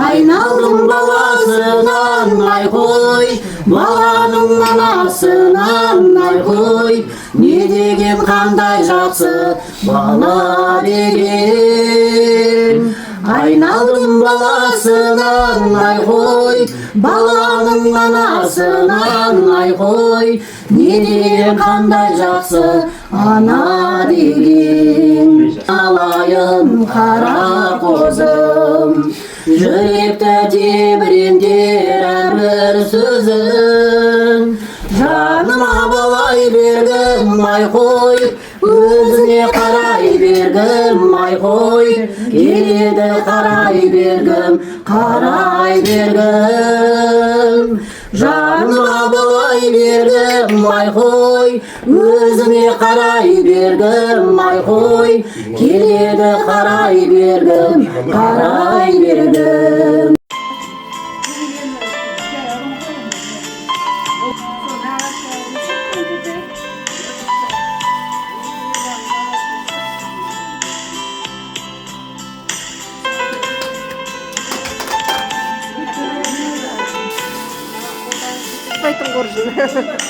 Айналдым баласынан айхой, баланың анасынан айхой, не деген қандай жақсы бала деген. Айналдым баласынан айхой, баланың анасынан айхой, не деген қандай жақсы ана деген. Алайын қара қозым, жүректі тебірендер әрбір сөзің. Жаныма балай бергім айхой, өзіне қарай бергім айхой, келеді қарай бергім, қарай бергім. Жаныма балай бергім айхой, өзіне қарай бергім айхой, келеді қарай бергім, қарай бергім. Айтың қоржын.